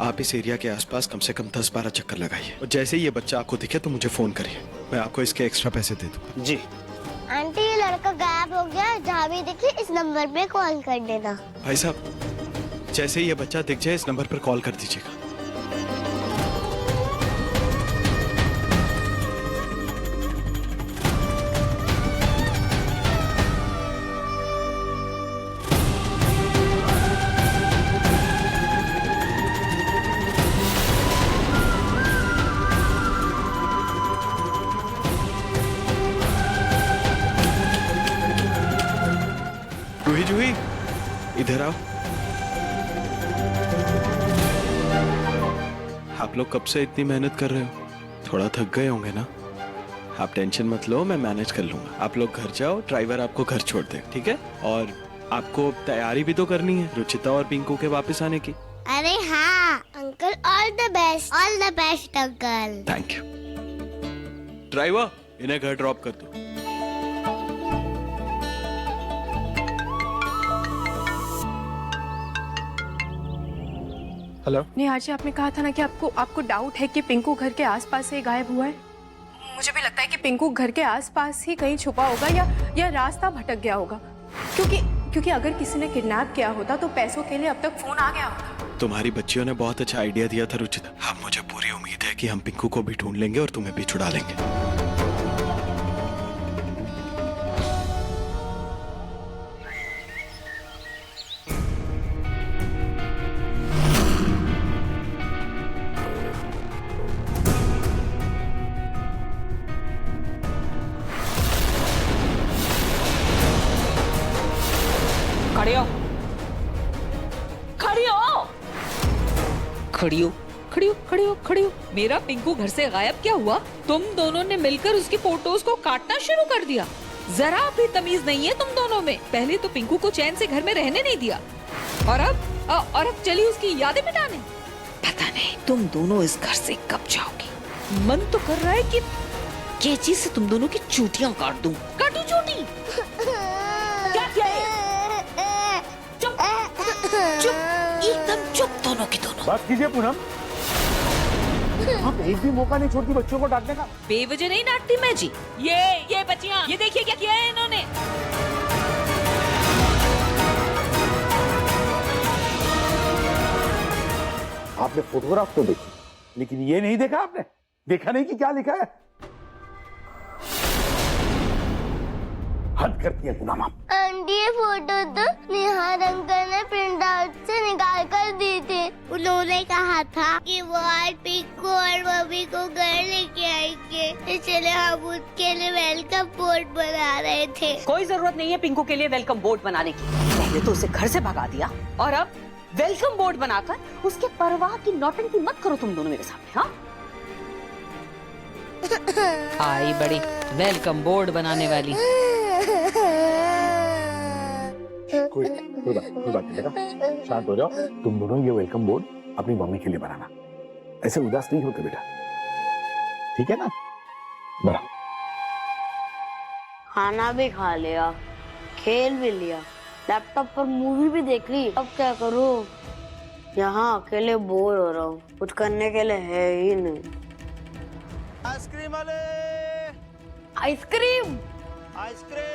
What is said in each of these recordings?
आप इस एरिया के आसपास कम से कम 10-12 चक्कर लगाइए और जैसे ही ये बच्चा आपको दिखे तो मुझे फोन करिए, मैं आपको इसके एक्स्ट्रा पैसे दे दूंगा। जी। आंटी ये लड़का गायब हो गया, जहाँ भी दिखे इस नंबर पे कॉल कर देना। भाई साहब जैसे ही ये बच्चा दिख जाए इस नंबर पर कॉल कर दीजिएगा। जूही जूही इधर आओ। आप लोग कब से इतनी मेहनत कर रहे हो? थोड़ा थक गए होंगे ना? आप टेंशन मत लो, मैं मैनेज कर लूंगा। आप लोग घर जाओ, ड्राइवर आपको घर छोड़ दे, ठीक है? और आपको तैयारी भी तो करनी है रुचिता और पिंकू के वापस आने की। अरे हाँ uncle, all the best uncle. Thank you. Driver इन्हें घर ड्रॉप कर दो। हेलो नेहा जी, आपने कहा था ना कि आपको डाउट है कि पिंकू घर के आसपास से गायब हुआ है। मुझे भी लगता है कि पिंकू घर के आसपास ही कहीं छुपा होगा या रास्ता भटक गया होगा, क्योंकि अगर किसी ने किडनैप किया होता तो पैसों के लिए अब तक फोन आ गया होता। तुम्हारी बच्चियों ने बहुत अच्छा आइडिया दिया था रुचिता। अब मुझे पूरी उम्मीद है कि हम पिंकू को भी ढूंढ लेंगे और तुम्हें भी छुड़ा लेंगे। खड़ी हो, खड़ी हो, खड़ी हो, खड़ी हो, खड़ी हो, खड़ी हो। मेरा पिंकू घर से गायब क्या हुआ? तुम दोनों ने मिलकर उसकी फोटोज को काटना शुरू कर दिया। जरा भी तमीज नहीं है तुम दोनों में। पहले तो पिंकू को चैन से घर में रहने नहीं दिया और अब चली उसकी यादें मिटाने। पता नहीं तुम दोनों इस घर से कब जाओगी। मन तो कर रहा है कि कैंची से तुम दोनों की चूटियां काट दूं। काटू चूटी? क्या किया है? चुप, एकदम चुप दोनों की दोनों। बात कीजिए पूनम, आप एक भी मौका नहीं छोड़ती बच्चों को डांटने का। बेवजह नहीं डांटती मैं जी। ये बच्चियां, ये देखिए क्या किया है इन्होंने। आपने फोटोग्राफ तो देखी, लेकिन ये नहीं देखा आपने? देखा नहीं कि क्या लिखा है? हद करती है पूनम आप। आंटी ये फोटो तो निहार अंकल ने प्रिंट आउट से निकाल कर दी थी। उन्होंने कहा था कि वो आज पिंकू और मम्मी को घर लेके आएंगे, इसलिए हम उनके लिए वेलकम बोर्ड बना रहे थे। कोई जरूरत नहीं है पिंकू के लिए वेलकम बोर्ड बनाने की। पहले तो उसे घर से भगा दिया और अब वेलकम बोर्ड बनाकर उसके परवाह की नौटंकी मत करो तुम दोनों मेरे सामने। हाँ आई बड़ी वेलकम बोर्ड बनाने वाली। कोई बात नहीं बेटा, शांत हो जाओ। तुम दोनों ये वेलकम बोर्ड अपनी मम्मी के लिए बनाना। ऐसे उदास नहीं होते बेटा, ठीक है ना? बड़ा खाना भी खा लिया, खेल भी लिया, लैपटॉप पर मूवी भी देख ली। अब क्या करूं? यहाँ अकेले बोर हो रहा हूँ, कुछ करने के लिए है ही नहीं। आइसक्रीम वाले, आइसक्रीम, आइसक्रीम,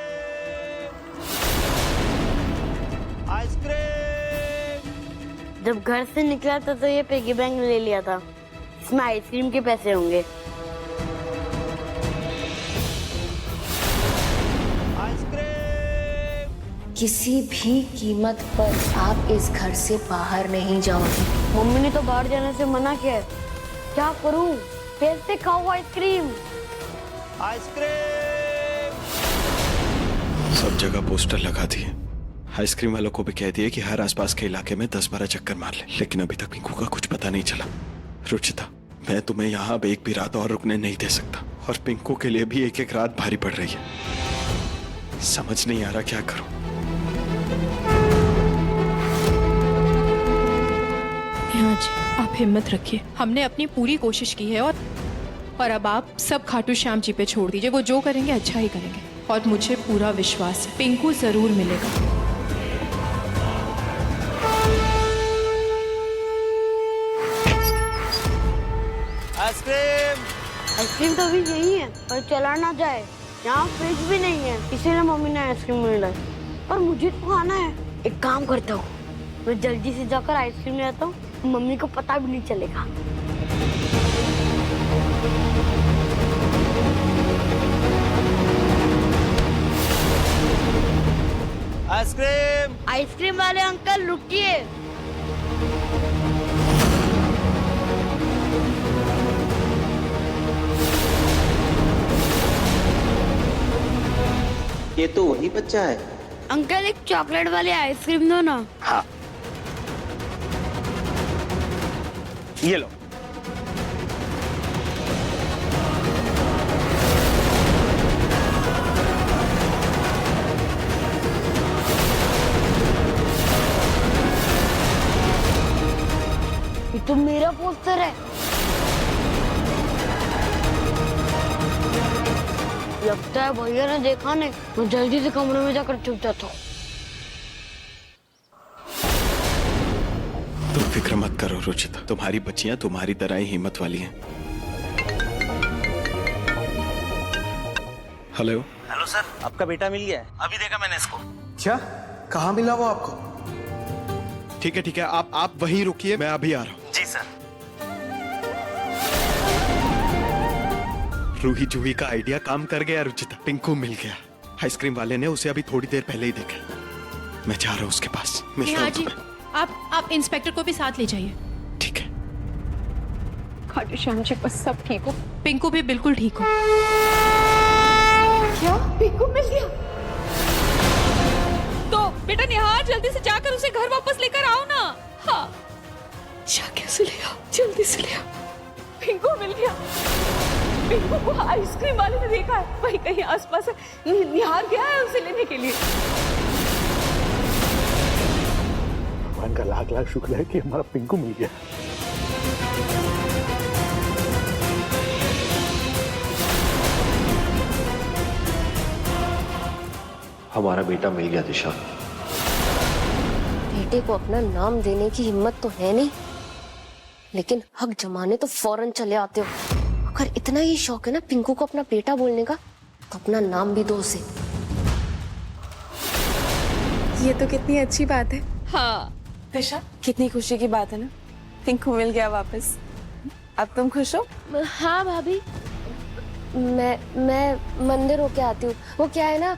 आइसक्रीम। जब घर से निकला था तो ये पिगी बैंक ले लिया था, इसमें आइसक्रीम के पैसे होंगे। किसी भी कीमत पर आप इस घर से बाहर नहीं जाओगे। मम्मी ने तो बाहर जाने से मना किया है, क्या करूं? कैसे खाऊं आइसक्रीम? आइसक्रीम। सब जगह पोस्टर लगा दिए। आइसक्रीम वालों को भी कह दिए कि हर आसपास के इलाके में 10-12 चक्कर मार ले, लेकिन अभी तक पिंकू का कुछ पता नहीं चला। रुचिता, मैं तुम्हें यहाँ अब एक भी रात और रुकने नहीं दे सकता और पिंकू के लिए भी एक एक रात भारी पड़ रही है। समझ नहीं आ रहा क्या करूं। नेहा जी, आप हिम्मत रखिए, हमने अपनी पूरी कोशिश की है और अब आप सब खाटू श्याम जी पे छोड़ दीजिए। वो जो करेंगे अच्छा ही करेंगे और मुझे पूरा विश्वास है पिंकू जरूर मिलेगा। आइसक्रीम। आइसक्रीम तो अभी यही है पर चला ना जाए। यहाँ फ्रिज भी नहीं है इसीलिए मम्मी ने आइसक्रीम नहीं लाई। पर मुझे तो खाना है। एक काम करता हूँ, मैं जल्दी से जाकर आइसक्रीम ले आता हूँ, मम्मी को पता भी नहीं चलेगा। आइसक्रीम। आइसक्रीम वाले अंकल रुकिए। ये तो वही बच्चा है। अंकल एक चॉकलेट वाली आइसक्रीम दो ना। हाँ, ये लो। ये तो मेरा पोस्टर है। लगता है भैया ने देखा नहीं। मैं जल्दी से कमरे में जाकर छुप जाता हूँ। तुम फिक्र मत करो रुचिता, तुम्हारी बच्चियां तुम्हारी तरह ही हिम्मत वाली हैं। हेलो। हेलो सर, आपका बेटा मिल गया है। अभी देखा मैंने इसको। क्या? कहाँ मिला वो आपको? ठीक है, आप वहीं रुकिए, मैं अभी आ रहा हूँ। जी सर। रूही जूही का आइडिया काम कर गया रुचिता, पिंकू मिल गया। आइसक्रीम वाले ने उसे अभी थोड़ी देर पहले ही देखा। मैं जा रहा हूँ उसके पास। मिलता हूँ जी, तुम्हें। आप इंस्पेक्टर को भी साथ ले जाइए। ठीक है। खाटू श्याम जी, बस सब ठीक हो, पिंकू भी बिल्कुल ठीक हो। क्या पिंकू मिल गया? तो बेटा निहार जल्दी से जाकर उसे घर वापस लेकर आओ ना। हाँ जाके उसे ले आओ, जल्दी से ले आओ। पिंकू मिल गया। पिंकू को आइसक्रीम वाले ने देखा है, वही कहीं आसपास है। निहार गया है उसे लेने के लिए। भगवान का लाख लाख शुक्र है कि हमारा पिंकू मिल गया। हमारा बेटा मिल गया दिशा। बेटे को अपना नाम देने की हिम्मत तो है नहीं, लेकिन हक जमाने तो फौरन चले आते हो। अगर इतना ही शौक है ना पिंकू को अपना बेटा बोलने का, तो अपना नाम भी दो उसे। ये तो कितनी अच्छी बात है। हाँ दिशा, कितनी खुशी की बात है ना, पिंकू मिल गया वापस। अब तुम खुश हो? हाँ भाभी, मैं मंदिर होके आती हूँ। वो क्या है ना,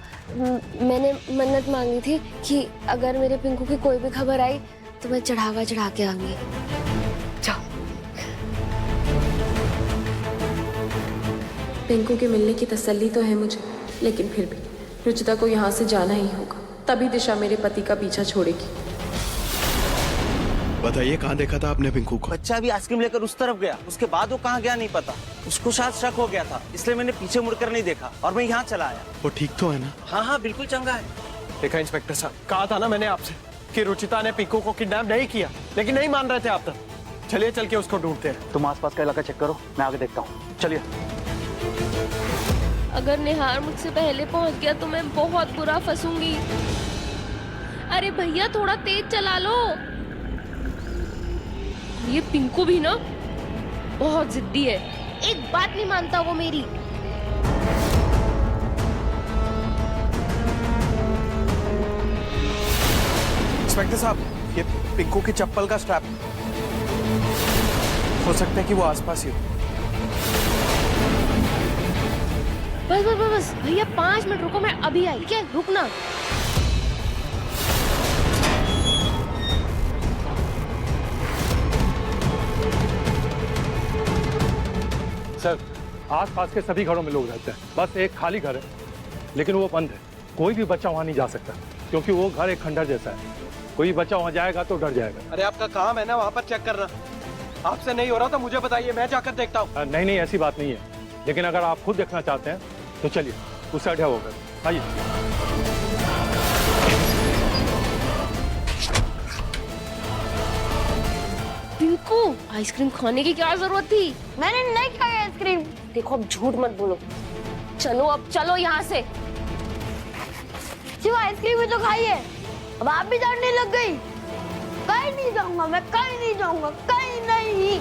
मैंने मन्नत मांगी थी कि अगर मेरे पिंकू की कोई भी खबर आई तो मैं चढ़ावा चढ़ा के आऊंगी। जाओ। पिंकू के मिलने की तसल्ली तो है मुझे, लेकिन फिर भी रुचिता को यहाँ से जाना ही होगा, तभी दिशा मेरे पति का पीछा छोड़ेगी। बताइए, कहाँ देखा था आपने पिंकू को? बच्चा भी आइसक्रीम लेकर उस तरफ गया, उसके बाद वो कहाँ गया नहीं पता। उसको शायद शक हो गया था, इसलिए मैंने पीछे मुड़कर नहीं देखा और मैं यहाँ चला आया। वो ठीक तो है ना? हाँ बिल्कुल चंगा है। देखा इंस्पेक्टर साहब, कहा था ना मैंने आपसे कि रुचिता ने पिंकू को किडनैप नहीं किया, लेकिन नहीं मान रहे थे आप तक। चलिए चल के उसको ढूंढते हैं। तुम आसपास का इलाका चेक करो, मैं आगे देखता हूँ। चलिए। अगर निहार मुझसे पहले पहुंच गया तो मैं बहुत बुरा फंसूंगी। अरे भैया थोड़ा तेज चला लो। ये पिंकू भी ना बहुत जिद्दी है, एक बात नहीं मानता वो मेरी। इंस्पेक्टर साहब, ये पिंकू की चप्पल का स्ट्रैप हो सकता है कि वो आसपास ही हो। बस बस बस बस भैया 5 मिनट रुको, मैं अभी आई। क्या रुकना। सर, आसपास के सभी घरों में लोग रहते हैं, बस एक खाली घर है, लेकिन वो बंद है। कोई भी बच्चा वहाँ नहीं जा सकता, क्योंकि वो घर एक खंडर जैसा है। कोई बच्चा वहाँ जाएगा तो डर जाएगा। अरे आपका काम है ना वहाँ पर चेक करना, आपसे नहीं हो रहा तो मुझे बताइए, मैं जाकर देखता हूँ। नहीं नहीं, ऐसी बात नहीं है, लेकिन अगर आप खुद देखना चाहते हैं तो चलिए, उस साइड है वो घर। आइए। पिंकू, आइसक्रीम खाने की क्या जरूरत थी? मैंने नहीं खाया आइसक्रीम। देखो अब झूठ मत बोलो। चलो अब चलो यहाँ से। सिर्फ आइसक्रीम ही तो खाई है, अब आप भी डरने लग गई। कहीं नहीं जाऊंगा मैं, कहीं नहीं जाऊंगा, कहीं नहीं।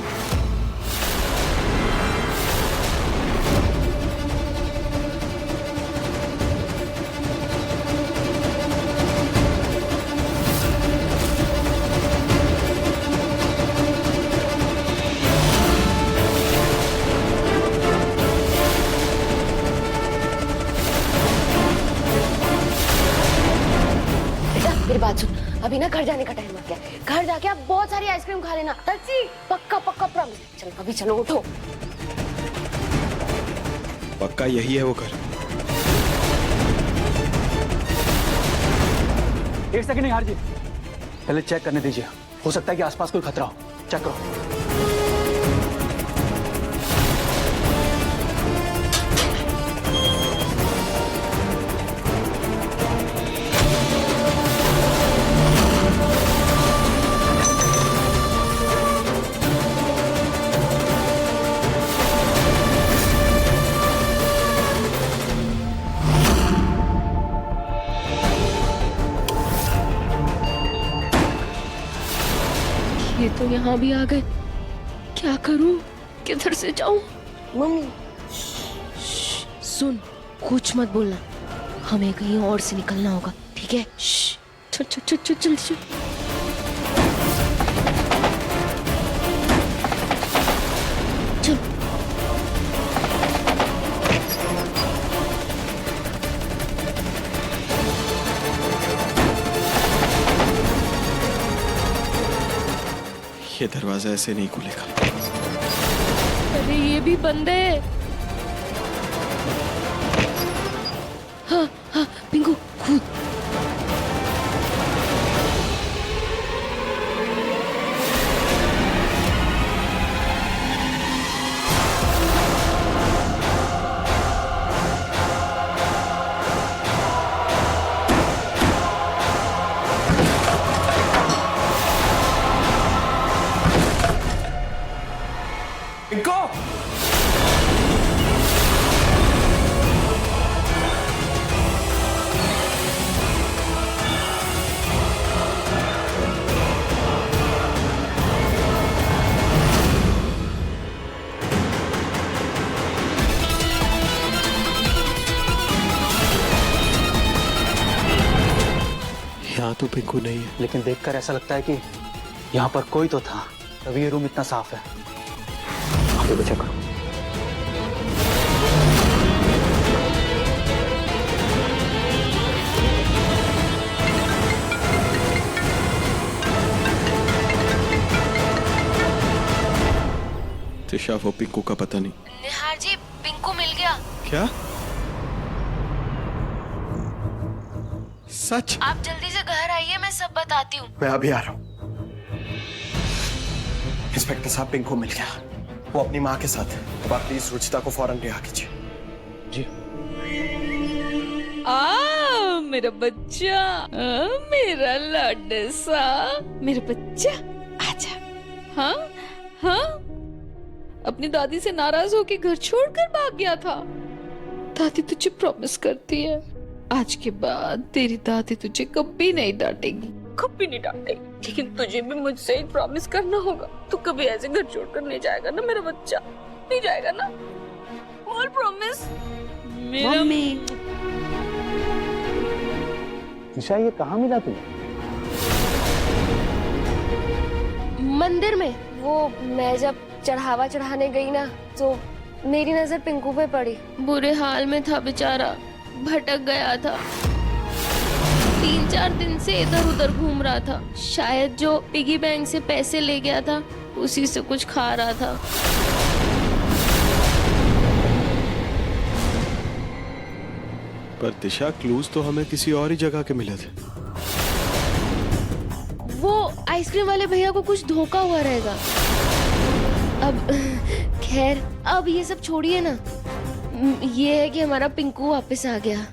अभी ना घर जाने का टाइम आ गया। घर जाके आप बहुत सारी आइसक्रीम खा लेना। तलसी पक्का पक्का प्रॉमिस। चलो अभी चलो उठो। पक्का यही है वो घर? एक सेकंड निहार जी, पहले चेक करने दीजिए, हो सकता है कि आसपास कोई खतरा हो। चेक करो। ये तो यहाँ भी आ गए। क्या करूं, किधर से जाऊं? मम्मी सुन, कुछ मत बोलना, हमें कहीं और से निकलना होगा, ठीक है? चल चल चल चल चल चल। चल। ये दरवाजा ऐसे नहीं खुलेगा। अरे ये भी बंद है। हाँ हाँ पिंकू कूद। पिंको! यहाँ तो पिंकू नहीं है। लेकिन देखकर ऐसा लगता है कि यहाँ पर कोई तो था, तभी ये रूम इतना साफ है। आगे चेक करो। तिशा, वो पिंकू का पता नहीं। निहार जी पिंकू मिल गया। क्या? सच? आप जल्दी से घर आइए, मैं सब बताती हूँ। मैं अभी आ रहा हूँ। इंस्पेक्टर साहब, पिंकू मिल गया, वो अपनी माँ के साथ। अब आप प्लीज रुचिता को फौरन रिहा कीजिए। जी। मेरा बच्चा, मेरा लाडसा, मेरा बच्चा, आजा। हाँ हाँ, अपनी दादी से नाराज होकर घर छोड़कर भाग गया था। दादी तुझे प्रॉमिस करती है, आज के बाद तेरी दादी तुझे कभी नहीं डांटेगी, कभी नहीं डांटेगी। लेकिन तुझे भी मुझसे ही प्रॉमिस करना होगा, तू कभी ऐसे घर छोड़कर नहीं जाएगा ना मेरा बच्चा, नहीं जाएगा ना? बोल प्रॉमिस। मेरा ईशा, ये कहाँ मिला तुम्हें? मंदिर में। वो मैं जब चढ़ावा चढ़ाने गई ना, तो मेरी नजर पिंकू पे पड़ी। बुरे हाल में था बेचारा, भटक गया था। 3-4 दिन से इधर उधर घूम रहा था। शायद जो पिगी बैंक से पैसे ले गया था, उसी से कुछ खा रहा था। पर दिशा, क्लूज तो हमें किसी और ही जगह के मिले थे। वो आइसक्रीम वाले भैया को कुछ धोखा हुआ रहेगा। अब खैर, अब ये सब छोड़िए ना। ये है कि हमारा पिंकू वापस आ गया।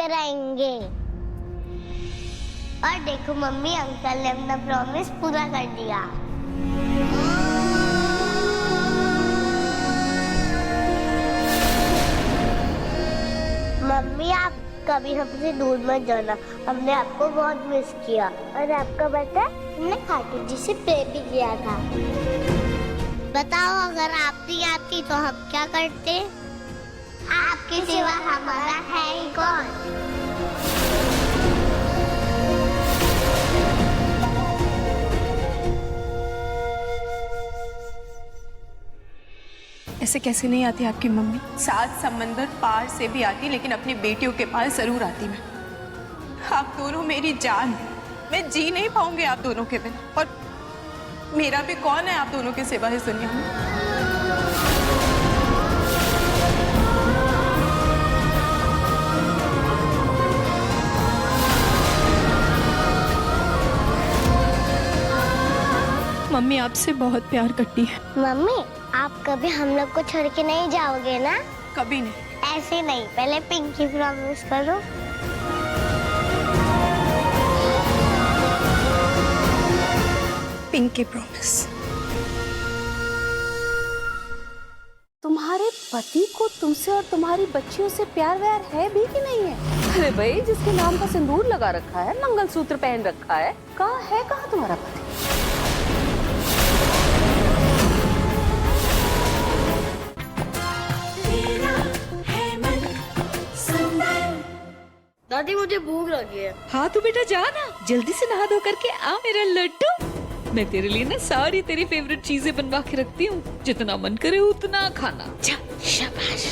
रहेंगे। और देखो मम्मी, अंकल ने अपना प्रॉमिस पूरा कर दिया। मम्मी, आप कभी हमसे दूर मत जाना, हमने आपको बहुत मिस किया। और आपको पता है, हमने खाटू जी से प्रे भी किया था। बताओ, अगर आप नहीं आती तो हम क्या करते? आपके सिवा हमारा है ही कौन? ऐसे कैसे नहीं आती आपकी मम्मी? 7 समंदर पार से भी आती, लेकिन अपनी बेटियों के पास जरूर आती मैं। आप दोनों मेरी जान, मैं जी नहीं पाऊंगी आप दोनों के बिना। और मेरा भी कौन है आप दोनों के सिवा इस दुनिया में? मम्मी आपसे बहुत प्यार करती है। मम्मी, आप कभी हम लोग को छोड़ के नहीं जाओगे ना? कभी नहीं। ऐसे नहीं, पहले पिंकी प्रॉमिस करो। Pinky promise. तुम्हारे पति को तुमसे और तुम्हारी बच्चियों से प्यार व्यार है भी कि नहीं है? अरे भाई, जिसके नाम का सिंदूर लगा रखा है, मंगलसूत्र पहन रखा है, कहाँ तुम्हारा पति? दादी, मुझे भूख लगी है। हाँ तो बेटा जा ना, जल्दी से नहा धो करके आ मेरा लड्डू। मैं तेरे लिए ना सारी तेरी फेवरेट चीजें बनवा के रखती हूँ, जितना मन करे उतना खाना। जा, शाबाश।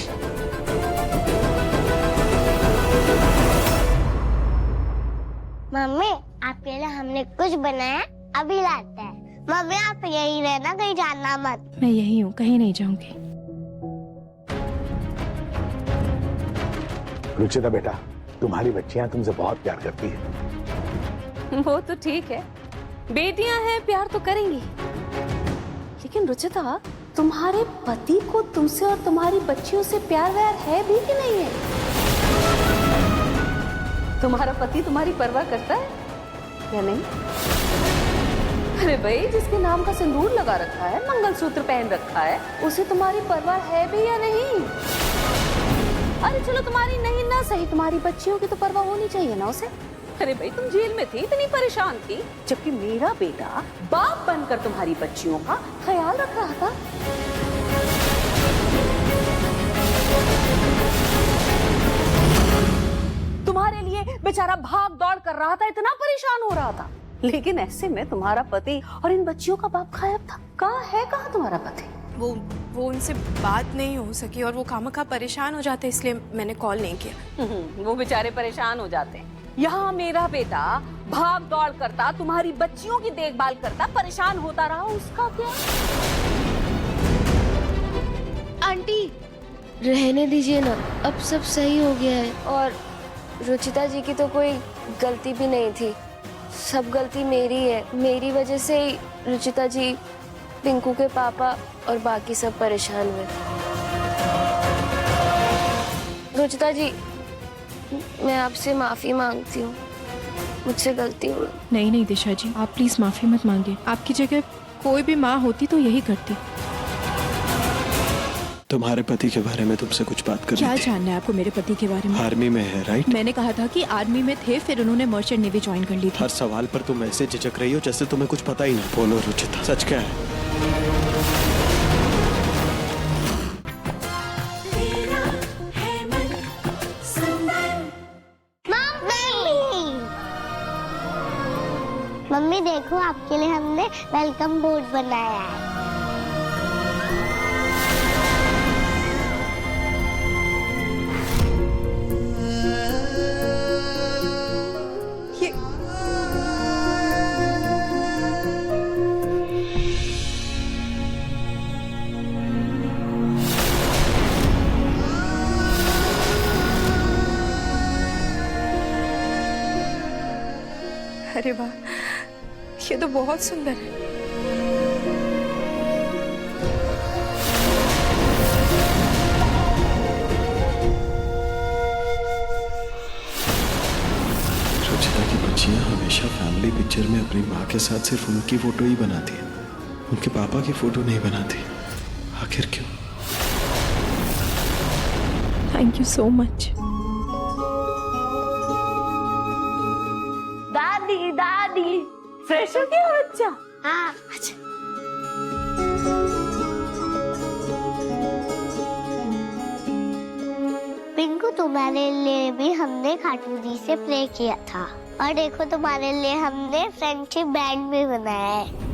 मम्मी, आपके लिए हमने कुछ बनाया, अभी लाते हैं। मम्मी, आप यही रहना, कहीं जाना मत। मैं यही हूँ, कहीं नहीं जाऊंगी। रुचिता बेटा, तुम्हारी बच्चियां तुमसे बहुत प्यार करती है। वो तो ठीक है, बेटियां हैं, प्यार तो करेंगी। लेकिन रुचिता, तुम्हारे पति को तुमसे और तुम्हारी बच्चियों से प्यार व्यार है भी कि नहीं है? तुम्हारा पति तुम्हारी परवाह करता है या नहीं? अरे भाई, जिसके नाम का सिंदूर लगा रखा है, मंगलसूत्र पहन रखा है, उसे तुम्हारी परवाह है भी या नहीं? अरे चलो, तुम्हारी नहीं ना सही, तुम्हारी बच्चियों की तो परवाह होनी चाहिए ना उसे। अरे भाई, तुम जेल में थी, इतनी परेशान थी, जबकि मेरा बेटा बाप बनकर तुम्हारी बच्चियों का ख्याल रख रहा था। तुम्हारे लिए बेचारा भाग दौड़ कर रहा था, इतना परेशान हो रहा था, लेकिन ऐसे में तुम्हारा पति और इन बच्चियों का बाप गायब था। कहाँ तुम्हारा पति? वो उनसे बात नहीं हो सकी और वो खामखा परेशान हो जाते, इसलिए मैंने कॉल नहीं किया। वो बेचारे परेशान हो जाते हैं। यहाँ मेरा बेटा भाग दौड़ करता, तुम्हारी बच्चियों की देखभाल करता, परेशान होता रहा, उसका क्या? आंटी, रहने दीजिए ना, अब सब सही हो गया है। और रुचिता जी की तो कोई गलती भी नहीं थी, सब गलती मेरी है। मेरी वजह से ही रुचिता जी, पिंकू के पापा और बाकी सब परेशान हुए। रुचिता जी, मैं आपसे माफी मांगती हूँ, मुझसे गलती हुई। नहीं दिशा जी, आप प्लीज माफी मत मांगिए। आपकी जगह कोई भी माँ होती तो यही करती। तुम्हारे पति के बारे में तुमसे कुछ बात करनी क्या थी। जानना है आपको मेरे पति के बारे में? आर्मी में है, राइट? मैंने कहा था कि आर्मी में थे, फिर उन्होंने मर्चेंट नेवी ज्वाइन कर ली थी। हर सवाल पर तुम ऐसे झिझक रही हो जैसे तुम्हें कुछ पता ही नहीं। बोलो रुचिता, सच क्या है? मम्मी देखो, आपके लिए हमने वेलकम बोर्ड बनाया है। अरे वाह, ये तो बहुत सुंदर है। पिक्चर में अपनी माँ के साथ सिर्फ उनकी फोटो ही बनाती है, उनके पापा की फोटो नहीं बनाती। आखिर क्यों? Thank you so much. दादी दादी फ्रेश हो गया बच्चा? हाँ। पिंकू, तुम्हारे लिए भी हमने खाटू जी से प्रे किया था, और देखो तुम्हारे लिए हमने फ्रेंडशिप बैंड भी बनाया है।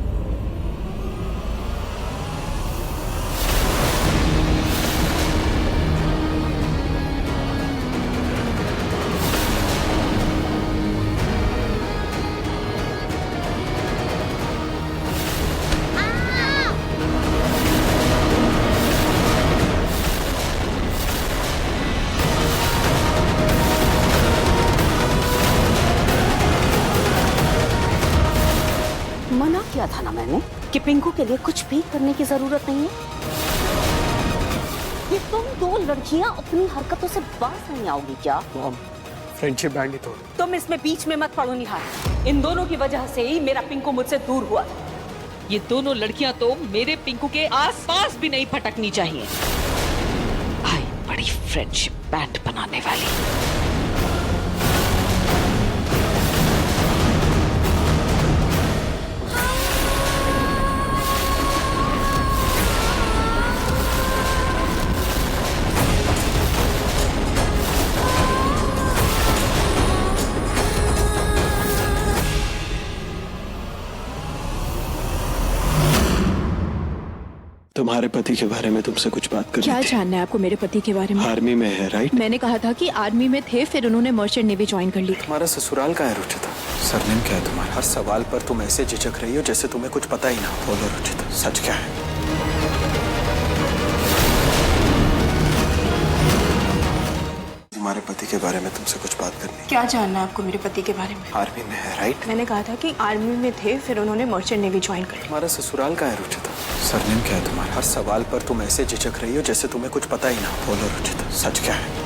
मना किया था ना मैंने कि पिंकू के लिए कुछ भी करने की जरूरत नहीं है। ये तुम दो लड़कियां अपनी हरकतों से बाज नहीं आओगी क्या? मॉम, फ्रेंडशिप बैंड ही तोड़। तुम इसमें बीच में मत पड़ो निहार। इन दोनों की वजह से ही मेरा पिंकू मुझसे दूर हुआ। ये दोनों लड़कियां तो मेरे पिंकू के आसपास भी नहीं फटकनी चाहिए। भाई बड़ी फ्रेंडशिप बैंड बनाने वाली। तुम्हारे पति के बारे में तुमसे कुछ बात करनी क्या थी। जानना है आपको मेरे पति के बारे में? आर्मी में है, राइट? मैंने कहा था कि आर्मी में थे, फिर उन्होंने मर्चेंट नेवी ज्वाइन कर ली। तुम्हारा ससुराल का है रुचिता? सरनेम क्या है तुम्हारा? हर सवाल पर तुम ऐसे झिझक रही हो जैसे तुम्हें कुछ पता ही ना हो। बोलो रुचिता, सच क्या है? तुम्हारे पति के बारे में तुमसे कुछ बात करनी है। क्या जानना है आपको मेरे पति के बारे में? आर्मी में है, राइट? मैंने कहा था कि आर्मी में थे, फिर उन्होंने मर्चेंट नेवी ज्वाइन कर ली। तुम्हारा ससुराल का है रुचिता? सरनेम क्या है तुम्हारा? हर सवाल पर तुम ऐसे झिझक रही हो जैसे तुम्हें कुछ पता ही ना हो। बोलो रुचिता, सच क्या है?